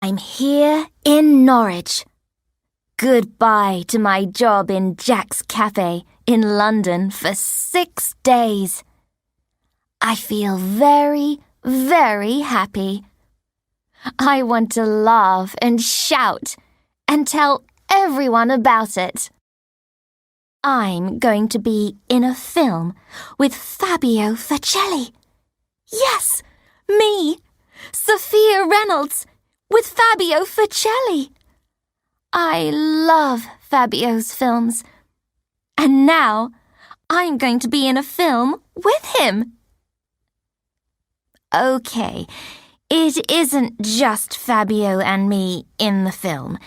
I'm here in Norwich. Goodbye to my job in Jack's Cafe in London for 6 days. I feel very, very happy. I want to laugh and shout and tell everyone about it. I'm going to be in a film with Fabio Facelli. Yes, me, Sophia Reynolds, with Fabio Facelli. I love Fabio's films. And now I'm going to be in a film with him. Okay, it isn't just Fabio and me in the film.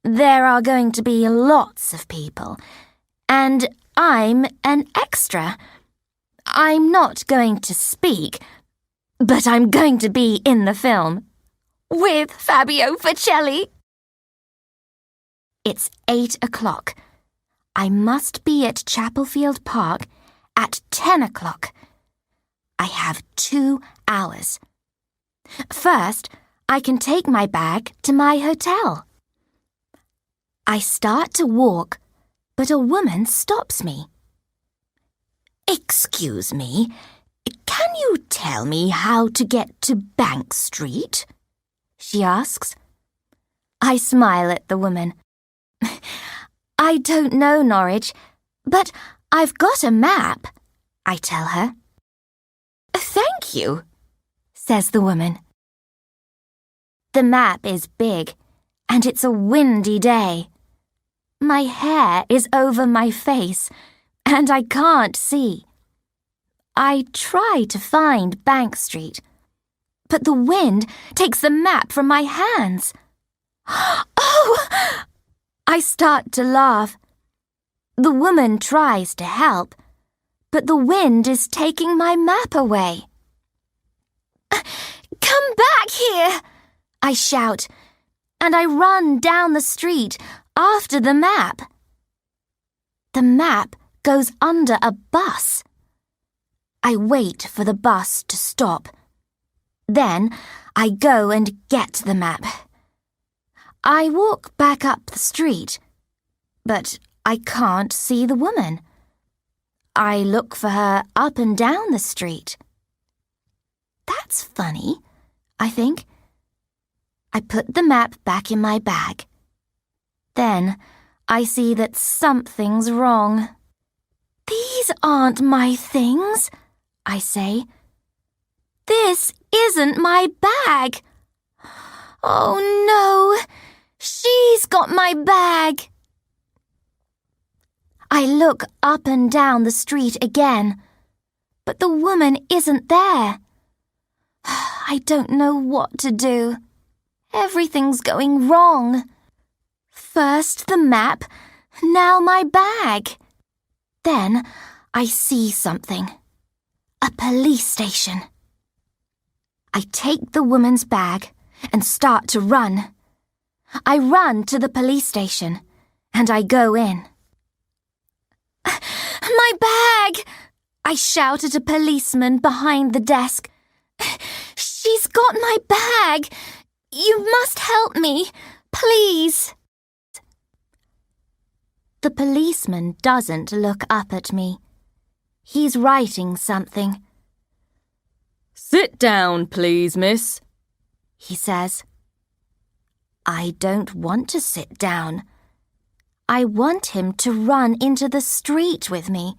There are going to be lots of people. And I'm an extra. I'm not going to speak, but I'm going to be in the film with Fabio Facelli. It's 8 o'clock. I must be at Chapelfield Park at 10 o'clock. I have 2 hours. First, I can take my bag to my hotel. I start to walk, but a woman stops me. Excuse me, can you tell me how to get to Bank Street? She asks. I smile at the woman. I don't know Norwich, but I've got a map, I tell her. Thank you, says the woman. The map is big, and it's a windy day. My hair is over my face, and I can't see. I try to find Bank Street, but the wind takes the map from my hands. Oh! I start to laugh. The woman tries to help, but the wind is taking my map away. Come back here! I shout, and I run down the street after the map. The map goes under a bus. I wait for the bus to stop. Then I go and get the map. I walk back up the street, but I can't see the woman. I look for her up and down the street. That's funny, I think. I put the map back in my bag. Then I see that something's wrong. These aren't my things, I say. This isn't my bag. Oh no, she's got my bag. I look up and down the street again, but the woman isn't there. I don't know what to do. Everything's going wrong. First the map, now my bag. Then I see something. A police station. I take the woman's bag and start to run. I run to the police station and I go in. My bag! I shout at a policeman behind the desk. She's got my bag! You must help me, please! The policeman doesn't look up at me. He's writing something. Sit down, please, miss, he says. I don't want to sit down. I want him to run into the street with me.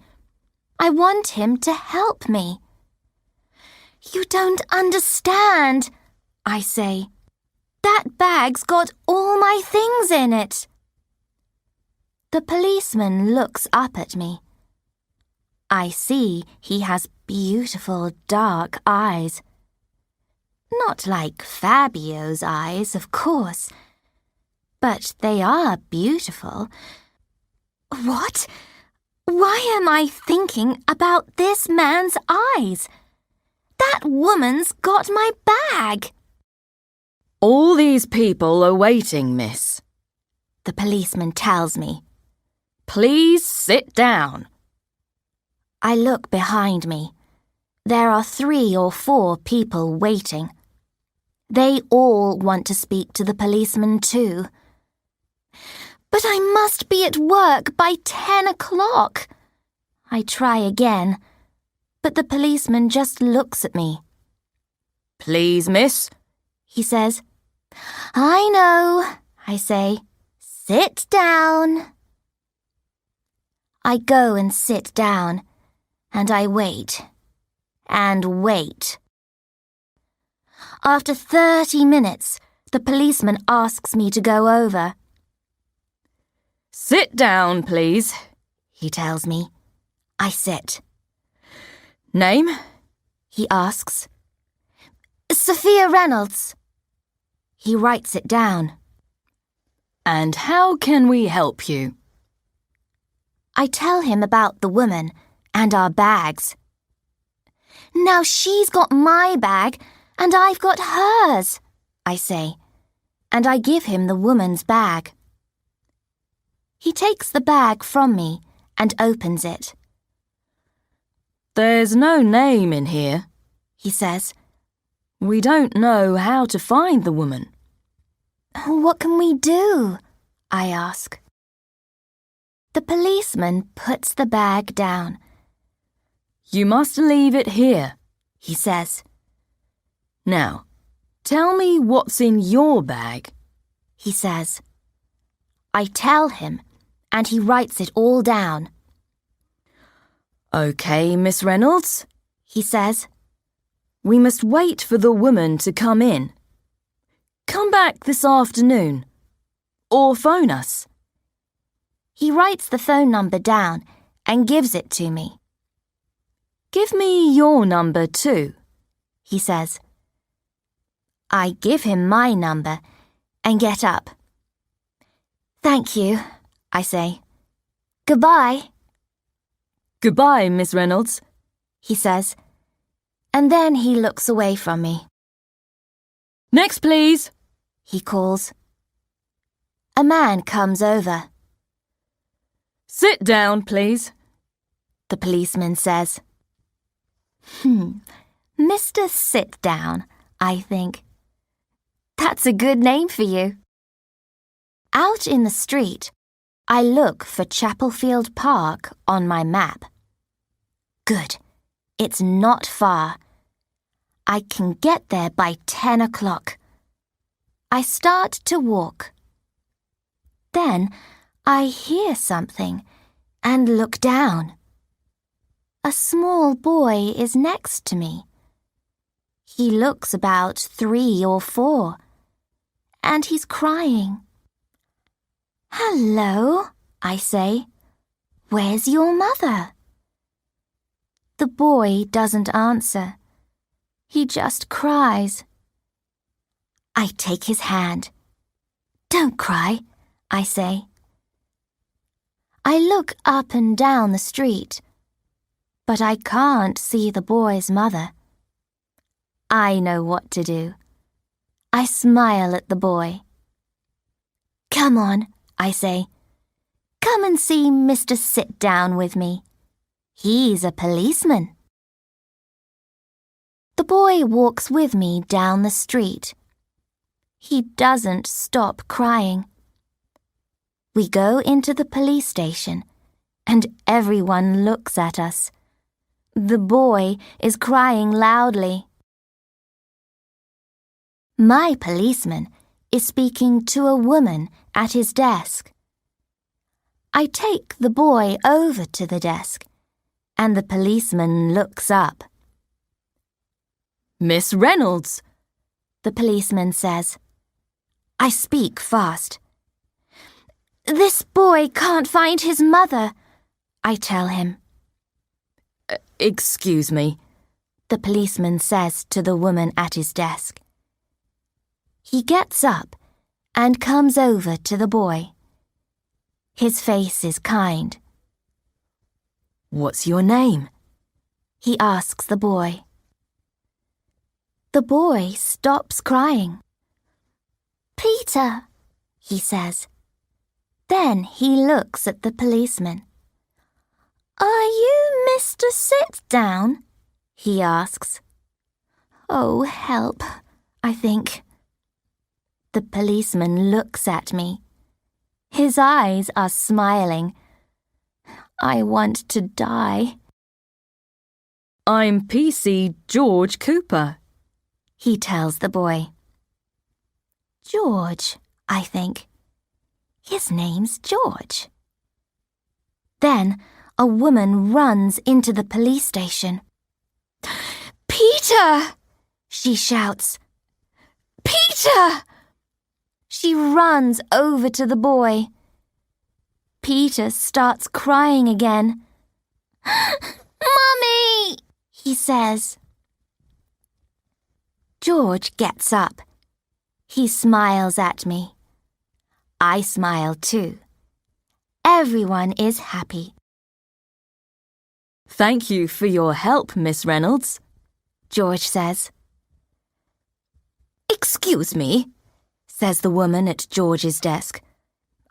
I want him to help me. You don't understand, I say. That bag's got all my things in it. The policeman looks up at me. I see he has beautiful dark eyes. Not like Fabio's eyes, of course, but they are beautiful. What? Why am I thinking about this man's eyes? That woman's got my bag. All these people are waiting, miss, the policeman tells me. Please sit down. I look behind me. There are 3 or 4 people waiting. They all want to speak to the policeman too. But I must be at work by 10 o'clock. I try again, but the policeman just looks at me. Please, miss, he says. I know, I say. Sit down. I go and sit down, and I wait, and wait. After 30 minutes, the policeman asks me to go over. Sit down, please, he tells me. I sit. Name? He asks. Sophia Reynolds. He writes it down. And how can we help you? I tell him about the woman and our bags. Now she's got my bag and I've got hers, I say, and I give him the woman's bag. He takes the bag from me and opens it. There's no name in here, he says. We don't know how to find the woman. What can we do? I ask. The policeman puts the bag down. You must leave it here, he says. Now, tell me what's in your bag, he says. I tell him, and he writes it all down. OK, Miss Reynolds, he says. We must wait for the woman to come in. Come back this afternoon, or phone us. He writes the phone number down and gives it to me. Give me your number too, he says. I give him my number and get up. Thank you, I say. Goodbye. Goodbye, Miss Reynolds, he says, and then he looks away from me. Next, please, he calls. A man comes over. Sit down, please, the policeman says. Mr. Sit Down, I think. That's a good name for you. Out in the street, I look for Chapelfield Park on my map. Good. It's not far. I can get there by 10 o'clock. I start to walk. Then I hear something and look down. A small boy is next to me. He looks about 3 or 4, and he's crying. Hello, I say. Where's your mother? The boy doesn't answer. He just cries. I take his hand. Don't cry, I say. I look up and down the street, but I can't see the boy's mother. I know what to do. I smile at the boy. Come on, I say. Come and see Mr. Sit Down with me. He's a policeman. The boy walks with me down the street. He doesn't stop crying. We go into the police station, and everyone looks at us. The boy is crying loudly. My policeman is speaking to a woman at his desk. I take the boy over to the desk, and the policeman looks up. Miss Reynolds, the policeman says. I speak fast. This boy can't find his mother, I tell him. Excuse me, the policeman says to the woman at his desk. He gets up and comes over to the boy. His face is kind. What's your name? He asks the boy. The boy stops crying. Peter, he says. Then he looks at the policeman. Are you Mr. Sit Down? He asks. Oh, help, I think. The policeman looks at me. His eyes are smiling. I want to die. I'm PC George Cooper, he tells the boy. George, I think. His name's George. Then a woman runs into the police station. Peter! She shouts. Peter! She runs over to the boy. Peter starts crying again. Mummy! He says. George gets up. He smiles at me. I smile too. Everyone is happy. Thank you for your help, Miss Reynolds, George says. Excuse me, says the woman at George's desk.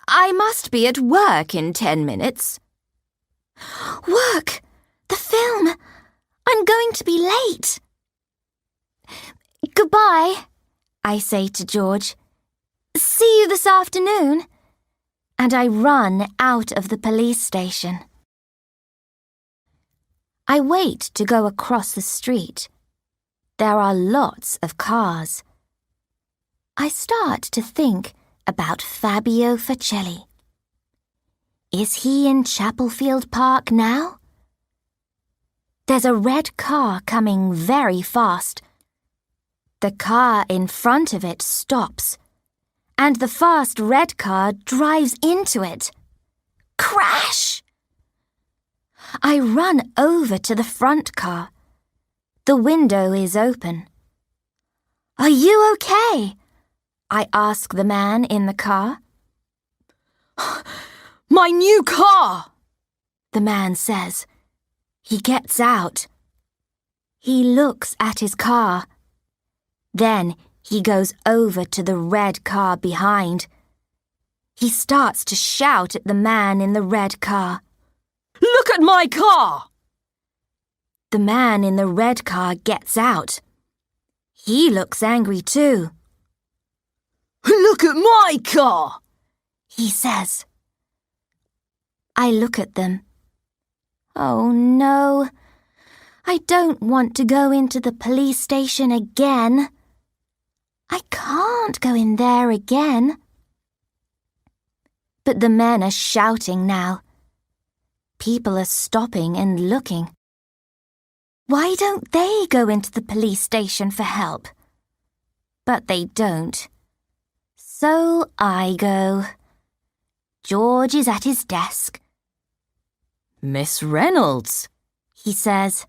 I must be at work in 10 minutes. Work? The film? I'm going to be late. Goodbye, I say to George. See you this afternoon. And I run out of the police station. I wait to go across the street. There are lots of cars. I start to think about Fabio Facelli. Is he in Chapelfield Park now? There's a red car coming very fast. The car in front of it stops, and the fast red car drives into it. Crash! I run over to the front car. The window is open. Are you okay? I ask the man in the car. My new car, the man says. He gets out. He looks at his car. Then he goes over to the red car behind. He starts to shout at the man in the red car. Look at my car! The man in the red car gets out. He looks angry too. Look at my car, he says. I look at them. Oh no, I don't want to go into the police station again. I can't go in there again. But the men are shouting now. People are stopping and looking. Why don't they go into the police station for help? But they don't. So I go. George is at his desk. Miss Reynolds, he says.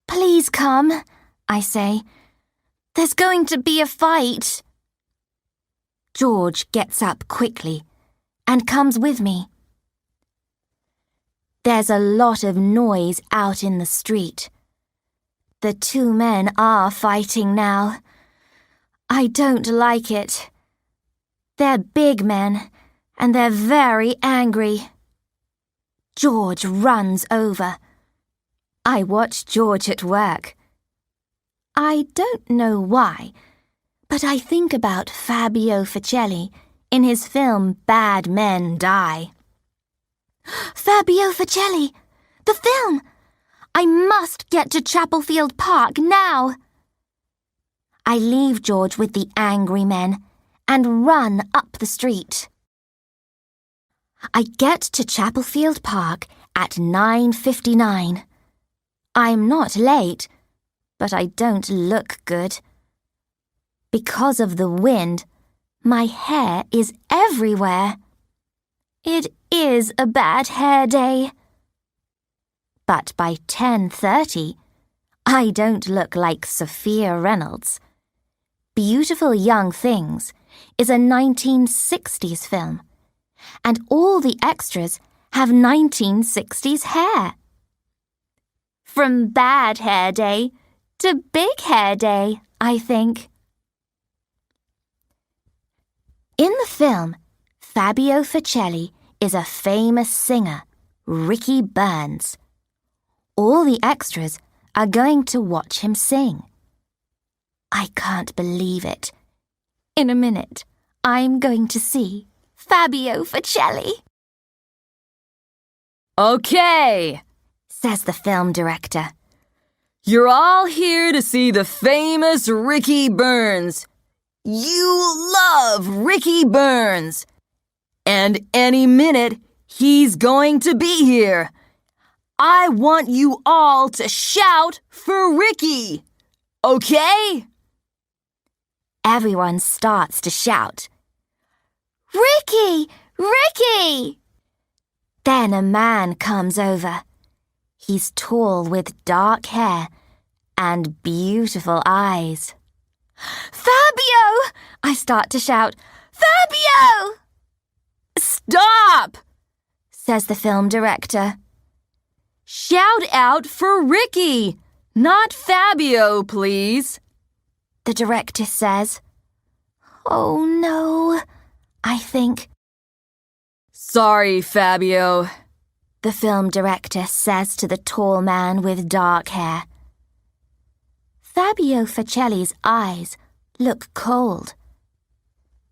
Please come, I say. There's going to be a fight. George gets up quickly and comes with me. There's a lot of noise out in the street. The two men are fighting now. I don't like it. They're big men, and they're very angry. George runs over. I watch George at work. I don't know why, but I think about Fabio Facelli in his film Bad Men Die. Fabio Facelli! The film! I must get to Chapelfield Park now! I leave George with the angry men and run up the street. I get to Chapelfield Park at 9:59. I'm not late, but I don't look good. Because of the wind, my hair is everywhere. It is a bad hair day. But by 10:30, I don't look like Sophia Reynolds. Beautiful Young Things is a 1960s film, and all the extras have 1960s hair. From bad hair day to big hair day, I think. In the film, Fabio Facelli is a famous singer, Ricky Burns. All the extras are going to watch him sing. I can't believe it. In a minute, I'm going to see Fabio Facelli. Okay, says the film director. You're all here to see the famous Ricky Burns. You love Ricky Burns. And any minute, he's going to be here. I want you all to shout for Ricky. Okay? Everyone starts to shout, Ricky! Ricky! Then a man comes over. He's tall with dark hair and beautiful eyes. Fabio! I start to shout, Fabio! Stop! says the film director. Shout out for Ricky, not Fabio, please. The director says. Oh no, I think. Sorry, Fabio, the film director says to the tall man with dark hair. Fabio Facelli's eyes look cold.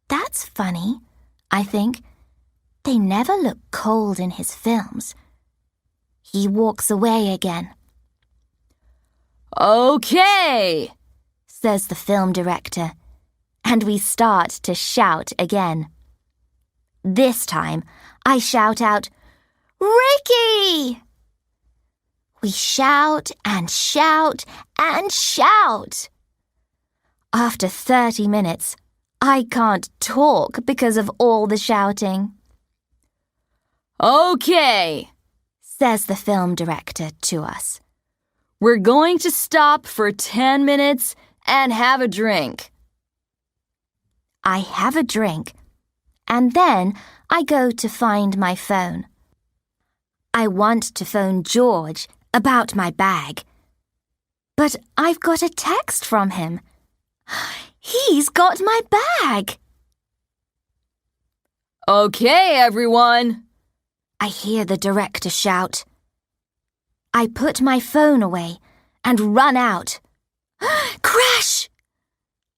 That's funny, I think. They never look cold in his films. He walks away again. Okay, says the film director, and we start to shout again. This time, I shout out, Ricky! We shout and shout and shout. After 30 minutes, I can't talk because of all the shouting. Okay, says the film director to us. We're going to stop for 10 minutes and have a drink. I have a drink, and then I go to find my phone. I want to phone George about my bag. But I've got a text from him. He's got my bag. Okay, everyone, I hear the director shout. I put my phone away and run out. Crash!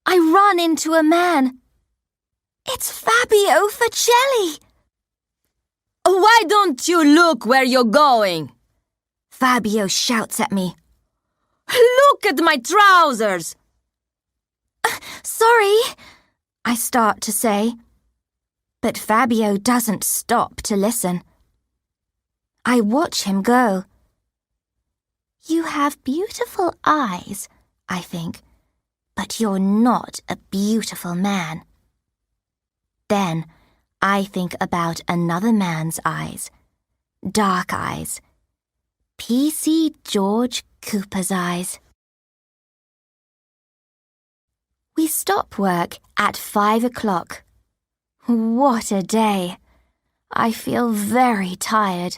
I run into a man. It's Fabio Facelli. Why don't you look where you're going? Fabio shouts at me. Look at my trousers. Sorry, I start to say. But Fabio doesn't stop to listen. I watch him go. You have beautiful eyes, I think, but you're not a beautiful man. Then I think about another man's eyes, dark eyes, P.C. George Cooper's eyes. We stop work at 5 o'clock. What a day! I feel very tired.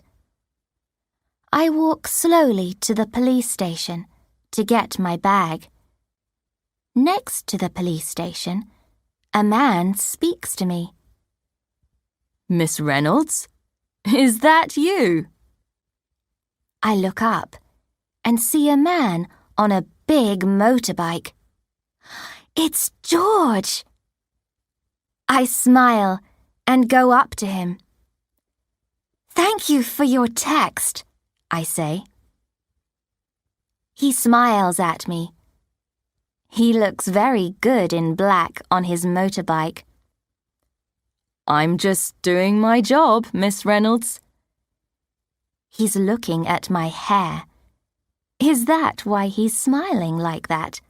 I walk slowly to the police station to get my bag. Next to the police station, a man speaks to me. Miss Reynolds, is that you? I look up and see a man on a big motorbike. It's George! I smile and go up to him. Thank you for your text, I say. He smiles at me. He looks very good in black on his motorbike. I'm just doing my job, Miss Reynolds. He's looking at my hair. Is that why he's smiling like that?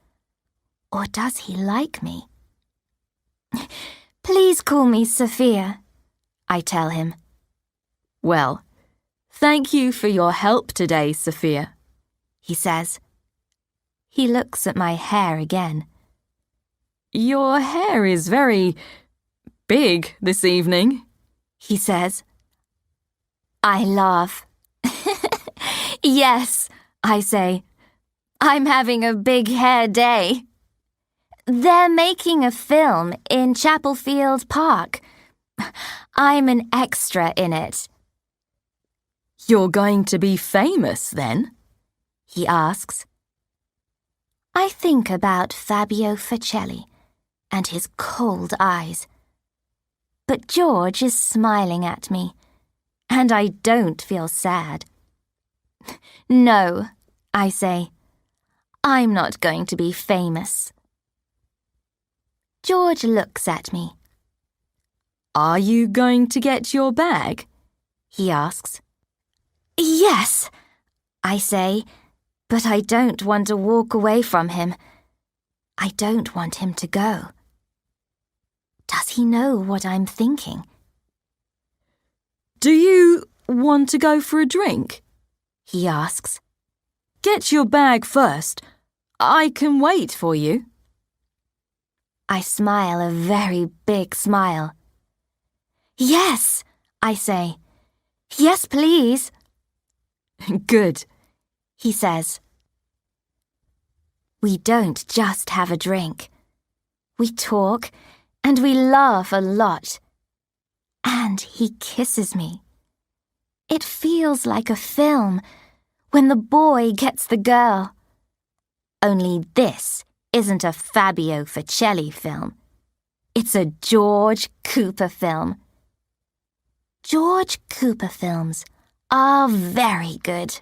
Or does he like me? Please call me Sophia, I tell him. Well, thank you for your help today, Sophia, he says. He looks at my hair again. Your hair is very big this evening, he says. I laugh. Yes, I say. I'm having a big hair day. They're making a film in Chapelfield Park. I'm an extra in it. You're going to be famous then? He asks. I think about Fabio Facelli and his cold eyes. But George is smiling at me, and I don't feel sad. No, I say, I'm not going to be famous. George looks at me. Are you going to get your bag? He asks. Yes, I say, but I don't want to walk away from him. I don't want him to go. Does he know what I'm thinking? Do you want to go for a drink? He asks. Get your bag first. I can wait for you. I smile a very big smile. Yes, I say. Yes, please. Good, he says. We don't just have a drink. We talk and we laugh a lot. And he kisses me. It feels like a film when the boy gets the girl. Only this isn't a Fabio Facelli film. It's a George Cooper film. George Cooper films are very good.